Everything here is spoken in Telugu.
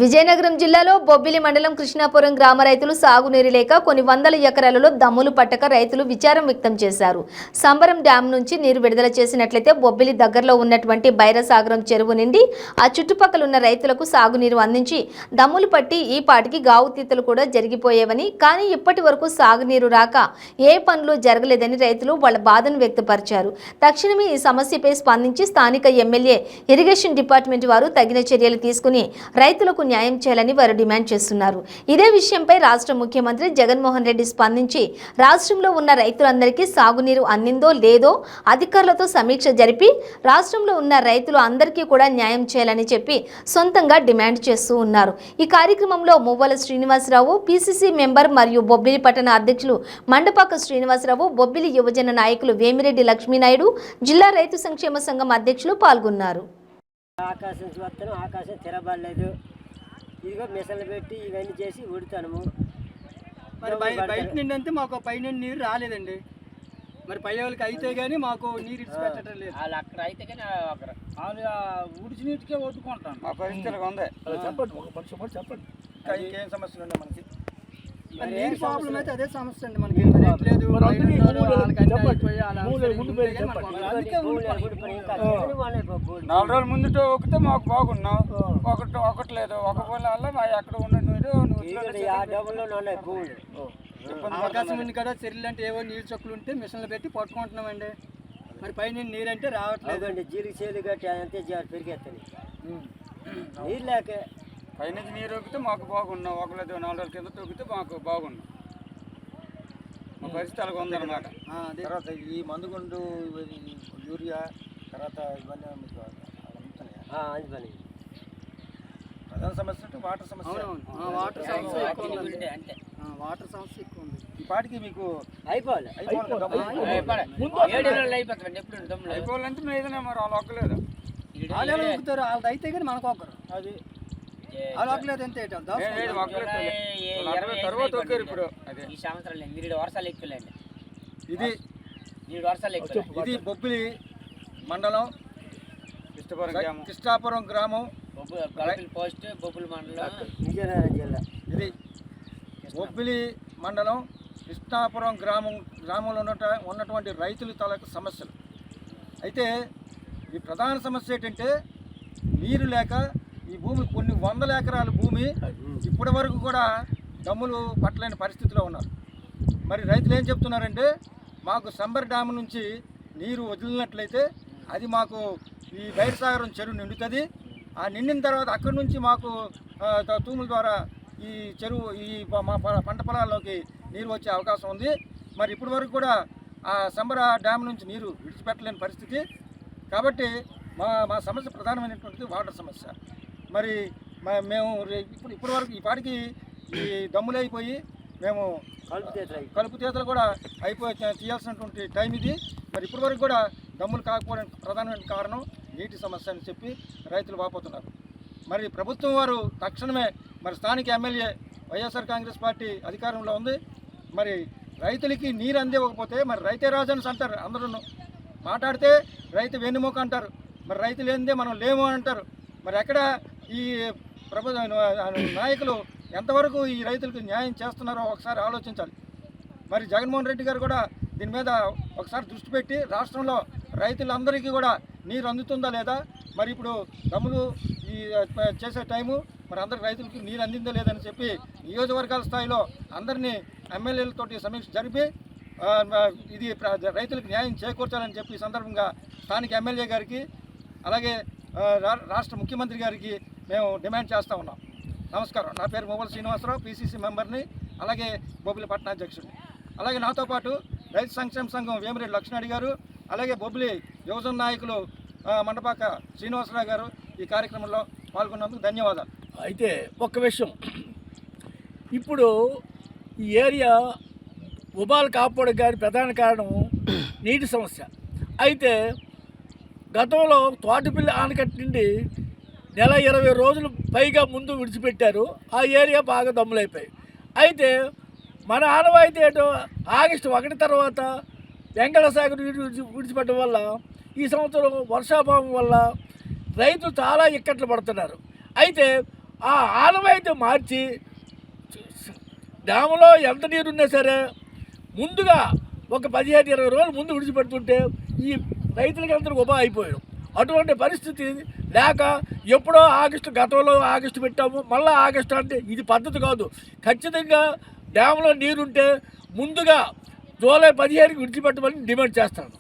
విజయనగరం జిల్లాలో బొబ్బిలి మండలం కృష్ణాపురం గ్రామ రైతులు సాగునీరు లేక కొన్ని వందల ఎకరాలలో దమ్ములు పట్టక రైతులు విచారం వ్యక్తం చేశారు. సంబరం డ్యాం నుంచి నీరు విడుదల చేసినట్లయితే బొబ్బిలి దగ్గరలో ఉన్నటువంటి బైరసాగరం చెరువు నిండి ఆ చుట్టుపక్కల ఉన్న రైతులకు సాగునీరు అందించి దమ్ములు పట్టి ఈ పాటికి గావుతీతలు కూడా జరిగిపోయేవని, కానీ ఇప్పటి వరకు సాగునీరు రాక ఏ పనులు జరగలేదని రైతులు వాళ్ళ బాధను వ్యక్తపరిచారు. తక్షణమే ఈ సమస్యపై స్పందించి స్థానిక ఎమ్మెల్యే ఇరిగేషన్ డిపార్ట్మెంట్ వారు తగిన చర్యలు తీసుకుని రైతులకు న్యాయం చేయాలని వారు డిమాండ్ చేస్తున్నారు. ఇదే విషయంపై రాష్ట్ర ముఖ్యమంత్రి జగన్మోహన్ రెడ్డి స్పందించి రాష్ట్రంలో ఉన్న రైతులందరికీ సాగునీరు అందిందో లేదో అధికారులతో సమీక్ష జరిపి రాష్ట్రంలో ఉన్న రైతులు అందరికీ కూడా న్యాయం చేయాలని చెప్పి సొంతంగా డిమాండ్ చేస్తూ ఉన్నారు. ఈ కార్యక్రమంలో మువ్వల శ్రీనివాసరావు, పిసిసి మెంబర్ మరియు బొబ్బిలి పట్టణ అధ్యక్షులు మండపాక శ్రీనివాసరావు, బొబ్బిలి యువజన నాయకులు వేమిరెడ్డి లక్ష్మీనాయుడు, జిల్లా రైతు సంక్షేమ సంఘం అధ్యక్షులు పాల్గొన్నారు. ఆకాశం చూస్తాను, ఆకాశం తిరబడలేదు. ఇదిగో మిషన్లు పెట్టి ఇవన్నీ చేసి ఉడతాను. మరి బయట నుండి అంతే మాకు పై నుండి నీరు రాలేదండి. మరి పై వాళ్ళకి అయితే కానీ మాకు నీరు ఇచ్చి పెట్టడం లేదు. వాళ్ళు అక్కడ అయితే కానీ వాళ్ళు ఉడిచి నీటికే ఓటుకుంటాను. మా పరిస్థితి ఉంది. చెప్పండి, ఒక మనిషి మాట చెప్పండి. ఇంకేం సమస్యలు ఉన్నాయి మనకి? నీరు ప్రాబ్లం అయితే అదే సమస్య అండి మనకి. లేదు నాలుగు రోజుల ముందుతో ఒకటే మాకు బాగున్నాం, ఒకట్లేదు. ఒక పొలం వల్ల మా ఎక్కడ ఉన్న నీరు అవకాశం ఉంది కదా. చెరువులు అంటే ఏవో నీరు చొక్కులు ఉంటే మిషన్లు పెట్టి పట్టుకుంటున్నామండి. మరి పైన నీరు అంటే రావట్లేదు అండి. జీరికి చేలు కట్టి అంతే పెరిగేస్తాను నీరు లేక. పైనుంచి నీరు ఒక్కితే మాకు బాగున్నాం, ఒకలేదు 4 రోజుల కింద తొక్కితే మాకు బాగున్నాం. మా పరిస్థితి అలాగ ఉందన్నమాట. తర్వాత ఈ మందుగుండు, యూరియా, తర్వాత ఇవన్నీ మీకు అందుకని ప్రధాన సమస్య అంటే వాటర్ సమస్య. వాటర్ సమస్య ఎక్కువ ఉంది. వాటర్ సమస్య ఎక్కువ ఉంది. ఈ పాటికి మీకు అయిపోవాలి. అయిపోవాలంటే మేము ఏదైనా మరి వాళ్ళు ఒక్కలేదు. వాళ్ళు ఒక్కుతారు, వాళ్ళది అయితే కానీ మనకు ఒక్కరు. అది వాళ్ళు ఒక్కలేదు అంతే. తర్వాత ఒక్కరు ఇప్పుడు ఈ సంవత్సరం మీరు వర్షాలు ఎక్కువలేండి. ఇది మీరు వర్షాలు ఎక్కువ. ఇది బొబ్బిలి మండలం కృష్ణాపురం గ్రామం పోస్ట్ బొబ్బిలి మండలం విజయనగరం జిల్లా. ఇది బొబ్బిలి మండలం కృష్ణాపురం గ్రామంలో ఉన్నటువంటి రైతుల తాలూకు సమస్యలు. అయితే ఈ ప్రధాన సమస్య ఏంటంటే నీరు లేక ఈ భూమి కొన్ని వందల ఎకరాల భూమి ఇప్పటి వరకు కూడా దమ్ములు పట్టలేని పరిస్థితిలో ఉన్నారు. మరి రైతులు ఏం చెప్తున్నారంటే మాకు సంబర్ డ్యామ్ నుంచి నీరు వదిలినట్లయితే అది మాకు ఈ బైరసాగరం చెరువు నిండుతుంది. ఆ నిండిన తర్వాత అక్కడి నుంచి మాకు తూముల ద్వారా ఈ చెరువు ఈ మా పంట పొలాల్లోకి నీరు వచ్చే అవకాశం ఉంది. మరి ఇప్పటి వరకు కూడా ఆ సంబర డ్యామ్ నుంచి నీరు విడిచిపెట్టలేని పరిస్థితి. కాబట్టి మా సమస్య ప్రధానమైనటువంటిది వాటర్ సమస్య. మరి మేము ఇప్పటి వరకు ఈ పాటికి ఈ దమ్ములు అయిపోయి మేము కలుపు తీతలు కూడా అయిపోయి చేయాల్సినటువంటి టైం ఇది. మరి ఇప్పటి వరకు కూడా దమ్ములు కాకపోవడానికి ప్రధానమైన కారణం నీటి సమస్య అని చెప్పి రైతులు వాపోతున్నారు. మరి ప్రభుత్వం వారు తక్షణమే మరి స్థానిక ఎమ్మెల్యే వైఎస్ఆర్ కాంగ్రెస్ పార్టీ అధికారంలో ఉంది. మరి రైతులకి నీరు అందివ్వకపోతే మరి రైతే రాజన్స్ అంటారు. అందరూ మాట్లాడితే రైతు వెన్నుముక అంటారు. మరి రైతులు ఏందే మనం లేము అంటారు. మరి ఎక్కడ ఈ నాయకులు ఎంతవరకు ఈ రైతులకు న్యాయం చేస్తున్నారో ఒకసారి ఆలోచించాలి. మరి జగన్మోహన్ రెడ్డి గారు కూడా దీని మీద ఒకసారి దృష్టి పెట్టి రాష్ట్రంలో రైతులందరికీ కూడా నీరు అందుతుందా లేదా, మరి ఇప్పుడు దమ్ములు ఈ చేసే టైము మరి అందరికి రైతులకి నీరు అందిందా లేదని చెప్పి నియోజకవర్గాల స్థాయిలో అందరినీ ఎమ్మెల్యేలతోటి సమీక్ష జరిపి ఇది రైతులకు న్యాయం చేకూర్చాలని చెప్పి ఈ సందర్భంగా స్థానిక ఎమ్మెల్యే గారికి అలాగే రాష్ట్ర ముఖ్యమంత్రి గారికి మేము డిమాండ్ చేస్తూ ఉన్నాం. నమస్కారం. నా పేరు మువ్వల శ్రీనివాసరావు, పిసిసి మెంబర్ని, అలాగే బొబ్బిలి పట్టణ అధ్యక్షుడిని. అలాగే నాతో పాటు రైతు సంక్షేమ సంఘం వేమిరెడ్డి లక్ష్మీనాయుడు గారు, అలాగే బొబ్బిలి యువజన నాయకులు మండపాక శ్రీనివాసరావు గారు ఈ కార్యక్రమంలో పాల్గొన్నందుకు ధన్యవాదాలు. అయితే ఒక్క విషయం, ఇప్పుడు ఈ ఏరియా ఉపాలు కాపాడడానికి కానీ ప్రధాన కారణం నీటి సమస్య. అయితే గతంలో తోటపల్లి ఆనకట్ట నుండి నెల 20 రోజులు పైగా ముందు విడిచిపెట్టారు. ఆ ఏరియా బాగా దమ్ములైపోయాయి. అయితే మన ఆనవాయితీ ఏంటో ఆగస్టు 1 తర్వాత వెంకటసాగర్ విడిచిపెట్టడం వల్ల ఈ సంవత్సరం వర్షాభావం వల్ల రైతులు చాలా ఇక్కట్లు పడుతున్నారు. అయితే ఆ ఆనవాయితీ మార్చి డ్యాములో ఎంత నీరు ఉన్నా సరే ముందుగా ఒక 15-20 రోజులు ముందు విడిచిపెడుతుంటే ఈ రైతులకి అందరికి ఉపాధి అయిపోయాడు. అటువంటి పరిస్థితి లేక ఎప్పుడో గతంలో ఆగస్టు పెట్టాము, మళ్ళీ ఆగస్టు అంటే ఇది పద్ధతి కాదు. ఖచ్చితంగా డ్యాములో నీరుంటే ముందుగా జూలై 15కి విడిచిపెట్టమని డిమాండ్ చేస్తాను.